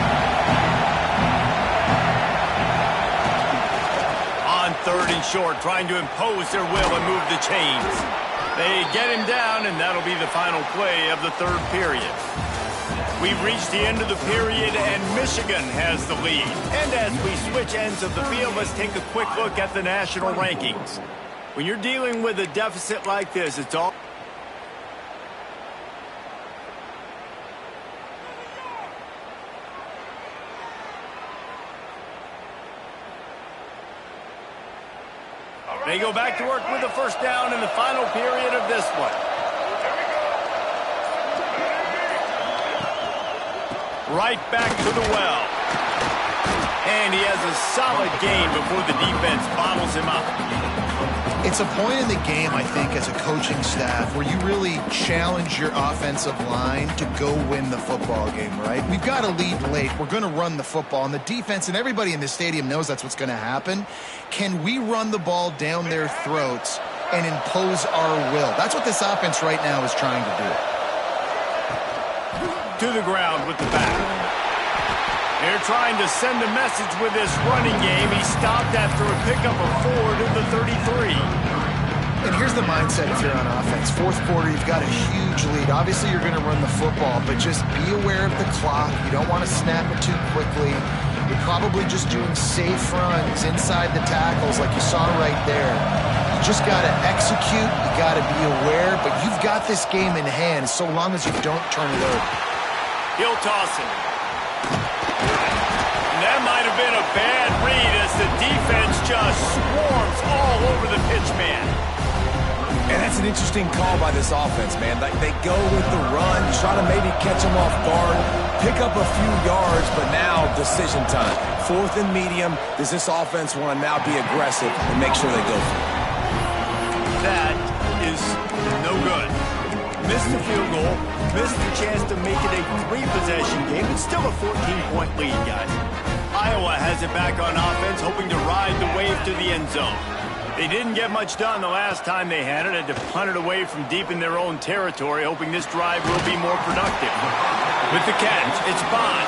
On third and short, trying to impose their will and move the chains. They get him down, and that'll be the final play of the third period. We've reached the end of the period, and Michigan has the lead. And as we switch ends of the field, let's take a quick look at the national rankings. When you're dealing with a deficit like this, it's all... They go back to work with the first down in the final period of this one. Right back to the well. And he has a solid gain before the defense bottles him up. It's a point in the game, I think, as a coaching staff where you really challenge your offensive line to go win the football game, right? We've got a lead late. We're going to run the football. And the defense and everybody in the stadium knows that's what's going to happen. Can we run the ball down their throats and impose our will? That's what this offense right now is trying to To do. the ground with the back. They're trying to send a message with this running game. He stopped after a pickup of 4 to the 33. And here's the mindset if you're on offense. Fourth quarter, you've got a huge lead. Obviously, you're going to run the football, but just be aware of the clock. You don't want to snap it too quickly. You're probably just doing safe runs inside the tackles like you saw right there. You just got to execute. You got to be aware, but you've got this game in hand so long as you don't turn it over. He'll toss it. That might have been a bad read as the defense just swarms all over the pitch man. And that's an interesting call by this offense, man. Like, they go with the run, try to maybe catch them off guard, pick up a few yards, but now decision time. 4th and medium. Does this offense want to now be aggressive and make sure they go for it? That is no good. Missed the field goal, missed the chance to make it a 3-possession game. It's still a 14-point lead, guys. Iowa has it back on offense, hoping to ride the wave to the end zone. They didn't get much done the last time they had it. Had to punt it away from deep in their own territory, hoping this drive will be more productive. With the catch, it's Bond.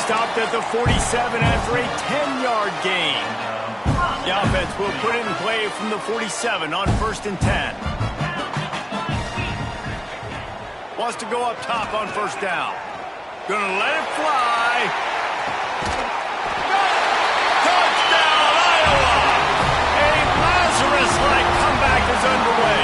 Stopped at the 47 after a 10-yard gain. The offense will put it in play from the 47 on 1st and 10. Wants to go up top on 1st down. Gonna let it fly. Touchdown, Iowa! A Lazarus-like comeback is underway.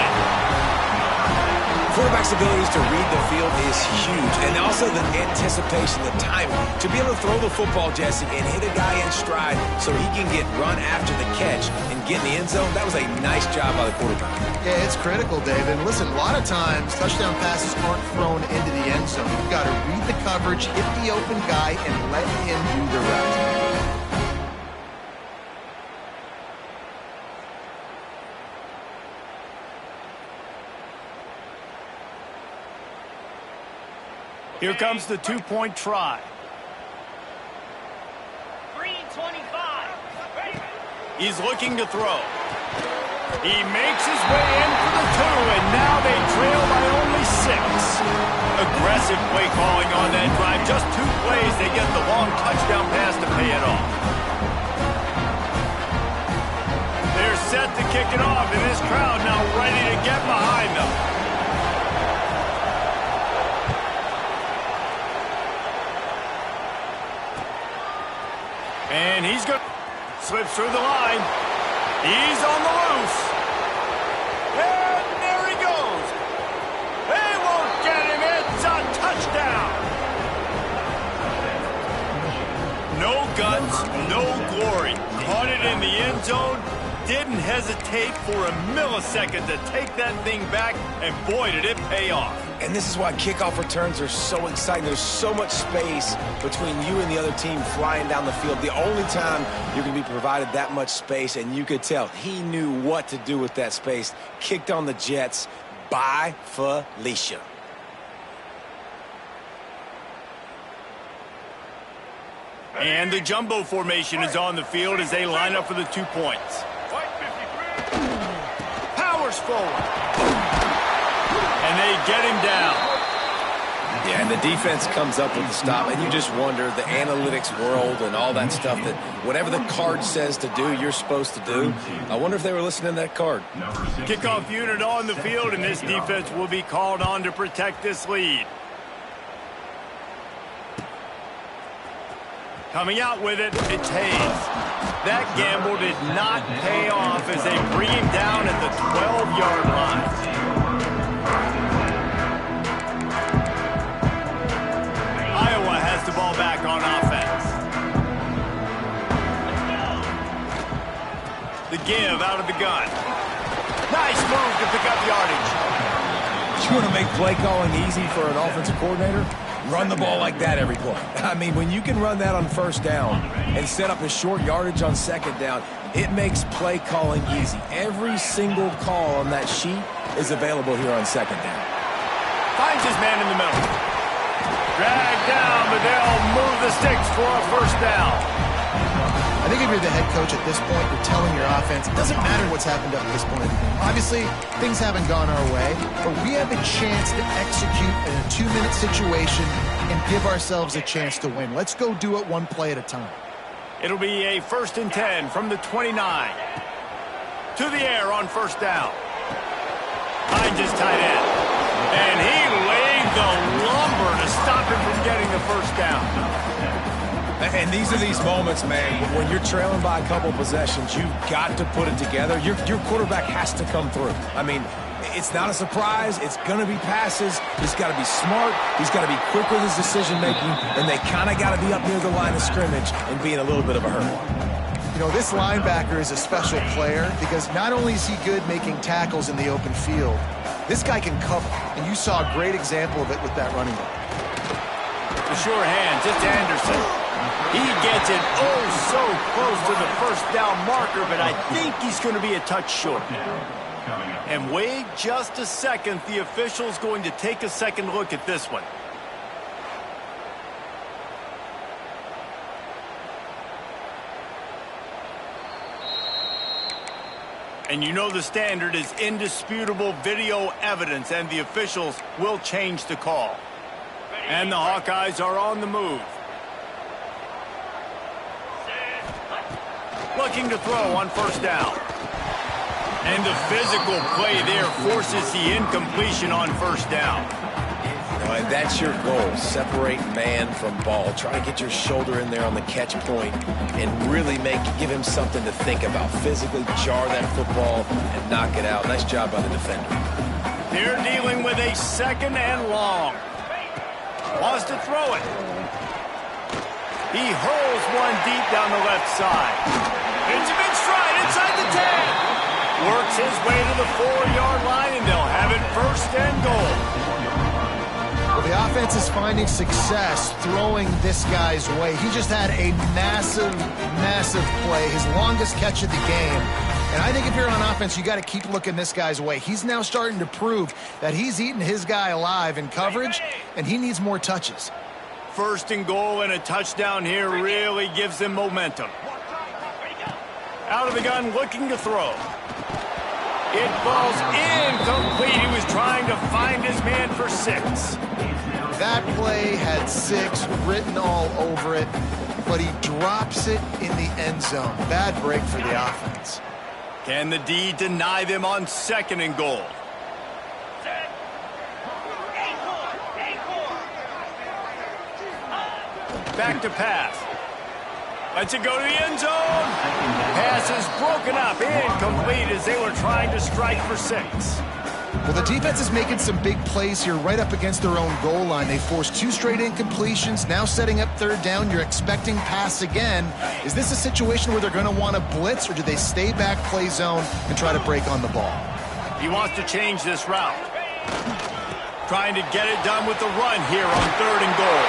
Quarterback's abilities to read the field is huge, and also the anticipation, the timing. To be able to throw the football, Jesse, and hit a guy in stride so he can get run after the catch and get in the end zone, that was a nice job by the quarterback. Yeah, it's critical, David. Listen, a lot of times, touchdown passes aren't thrown into the end zone. You've got to read the coverage, hit the open guy, and let him do the rest. Here comes the 2-point try. 3:25. Ready? He's looking to throw. He makes his way in for the 2, and now they trail by only 6. Aggressive play calling on that drive. Just 2 plays, they get the long touchdown pass to pay it off. They're set to kick it off, and this crowd now ready to get behind them. And he's going to slip through the line. He's on the loose. And there he goes. They won't get him. It's a touchdown. No guts, no glory. Caught it in the end zone. Didn't hesitate for a millisecond to take that thing back. And boy, did it pay off. And this is why kickoff returns are so exciting. There's so much space between you and the other team flying down the field. The only time you're going to be provided that much space, and you could tell he knew what to do with that space. Kicked on the Jets by Felicia. And the jumbo formation is on the field as they line up for the 2 points. Powers forward. And they get him down. Yeah, and the defense comes up with the stop, and you just wonder, the analytics world and all that stuff, that whatever the card says to do, you're supposed to do. I wonder if they were listening to that card. Kickoff unit on the field, and this defense will be called on to protect this lead. Coming out with it, it's Hayes. That gamble did not pay off as they bring him down at the 12-yard line. Iowa has the ball back on offense. The give out of the gun. Nice move to pick up yardage. You want to make play calling easy for an offensive coordinator? Run the ball like that every play. I mean, when you can run that on first down and set up a short yardage on second down, it makes play calling easy. Every single call on that sheet is available here on second down. Finds his man in the middle. Dragged down, but they'll move the sticks for a first down. I think if you're the head coach at this point, you're telling your offense, it doesn't matter what's happened up to this point of the game. Obviously, things haven't gone our way, but we have a chance to execute in a 2-minute situation and give ourselves a chance to win. Let's go do it one play at a time. It'll be a 1st and 10 from the 29. To the air on first down. Finds his tight end. And he laid the lumber to stop him from getting the first down. And these are these moments, man, when you're trailing by a couple possessions, you've got to put it together. Your quarterback has to come through. I mean, it's not a surprise. It's going to be passes. He's got to be smart. He's got to be quick with his decision-making, and they kind of got to be up near the line of scrimmage and be in a little bit of a hurry. You know, this linebacker is a special player because not only is he good making tackles in the open field, this guy can cover, and you saw a great example of it with that running back. The sure hand, just Anderson. He gets it so close to the first down marker, but I think he's going to be a touch short. And wait just a second, the official's going to take a second look at this one. And you know the standard is indisputable video evidence, and the officials will change the call. And the Hawkeyes are on the move. Looking to throw on first down. And the physical play there forces the incompletion on first down. And that's your goal. Separate man from ball. Try to get your shoulder in there on the catch point and really give him something to think about. Physically jar that football and knock it out. Nice job by the defender. They're dealing with a 2nd and long. Wants to throw it. He hurls one deep down the left side. It's a big stride inside the 10. Works his way to the 4-yard line, and they'll have it 1st and goal. Well, the offense is finding success throwing this guy's way. He just had a massive, massive play, his longest catch of the game. And I think if you're on offense, you got to keep looking this guy's way. He's now starting to prove that he's eating his guy alive in coverage, and he needs more touches. 1st and goal and a touchdown here really gives them momentum. Out of the gun, looking to throw. It falls incomplete. He was trying to find his man for 6. That play had 6 written all over it, but he drops it in the end zone. Bad break for the offense. Can the D deny them on 2nd and goal? Back to pass. Lets it go to the end zone. Pass is broken up, incomplete as they were trying to strike for 6. Well, the defense is making some big plays here right up against their own goal line. They forced 2 straight incompletions, now setting up 3rd down. You're expecting pass again. Is this a situation where they're going to want to blitz, or do they stay back, play zone, and try to break on the ball? He wants to change this route. Trying to get it done with the run here on 3rd and goal.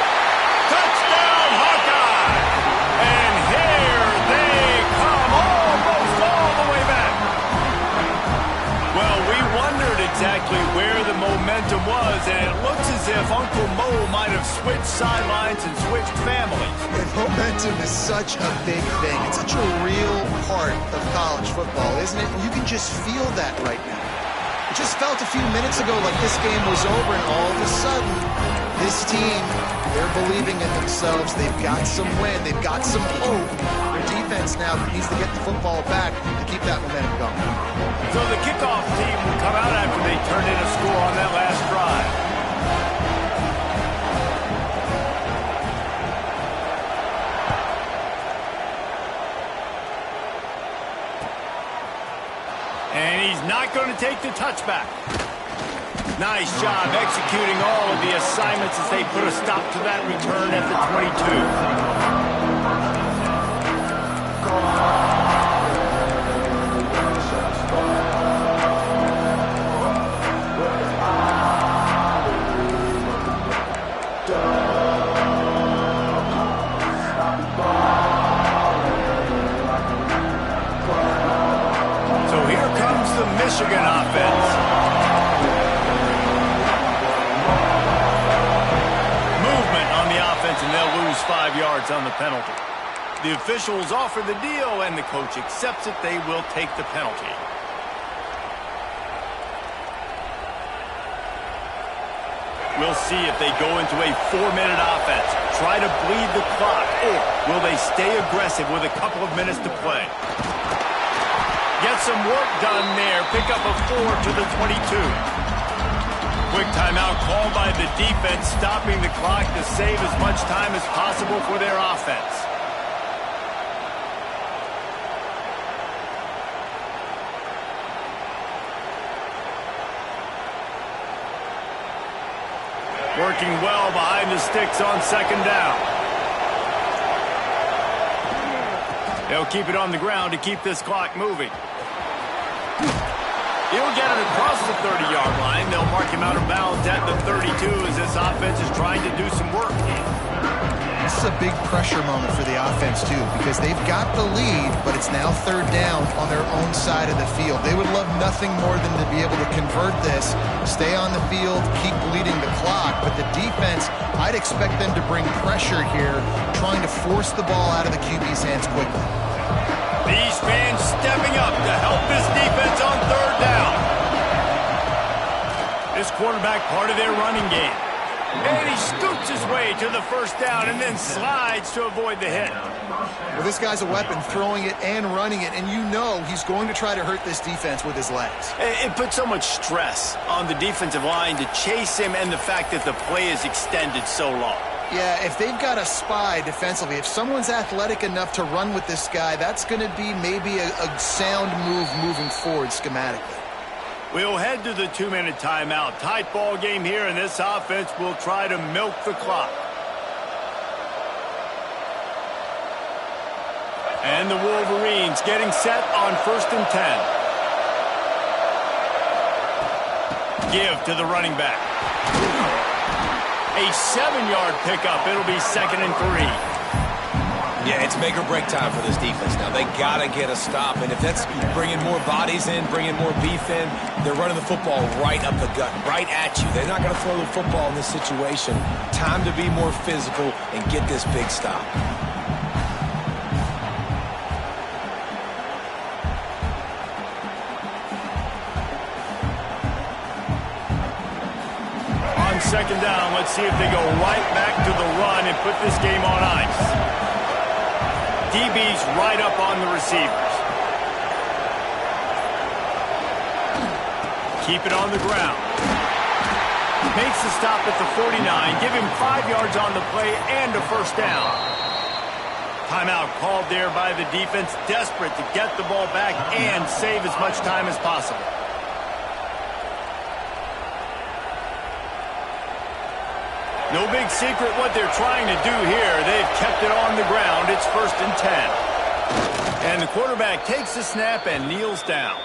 Touchdown, Hawkeye! And here they come, almost all the way back. Well, we wondered exactly where the momentum was, and it looks as if Uncle Mo might have switched sidelines and switched families. And momentum is such a big thing. It's such a real part of college football, isn't it? And you can just feel that right now. It just felt a few minutes ago like this game was over, and all of a sudden, this team, they're believing in themselves. They've got some win. They've got some hope. Their defense now needs to get the football back to keep that momentum going. So the kickoff team will come out after they turned in a score on that last drive. And he's not going to take the touchback. Nice job executing all of the assignments as they put a stop to that return at the 22. lose 5 yards on the penalty. The officials offer the deal, and the coach accepts it. They will take the penalty. We'll see if they go into a 4-minute offense, try to bleed the clock, or will they stay aggressive with a couple of minutes to play? Get some work done there. Pick up a 4 to the 22. Quick timeout called by the defense, stopping the clock to save as much time as possible for their offense. Working well behind the sticks on second down. They'll keep it on the ground to keep this clock moving. He'll get it across the 30-yard line. They'll mark him out of bounds at the 32 as this offense is trying to do some work. This is a big pressure moment for the offense, too, because they've got the lead, but it's now third down on their own side of the field. They would love nothing more than to be able to convert this, stay on the field, keep bleeding the clock. But the defense, I'd expect them to bring pressure here, trying to force the ball out of the QB's hands quickly. These fans stepping up to help this defense on third down. This quarterback part of their running game. And he scoots his way to the first down and then slides to avoid the hit. Well, this guy's a weapon, throwing it and running it, and you know he's going to try to hurt this defense with his legs. It puts so much stress on the defensive line to chase him and the fact that the play is extended so long. Yeah, if they've got a spy defensively, if someone's athletic enough to run with this guy, that's going to be maybe a sound move moving forward schematically. We'll head to the 2-minute timeout. Tight ball game here, and this offense will try to milk the clock. And the Wolverines getting set on 1st and 10. Give to the running back. A 7-yard pickup. It'll be 2nd and 3. Yeah, it's make or break time for this defense now. They got to get a stop, and if that's bringing more bodies in, bringing more beef in, they're running the football right up the gut, right at you. They're not going to throw the football in this situation. Time to be more physical and get this big stop. On second down, let's see if they go right back to the run and put this game on ice. DB's right up on the receivers. Keep it on the ground. Makes the stop at the 49. Give him 5 yards on the play and a first down. Timeout called there by the defense, desperate to get the ball back and save as much time as possible. No big secret what they're trying to do here. They've kept it on the ground. It's 1st and 10. And the quarterback takes the snap and kneels down.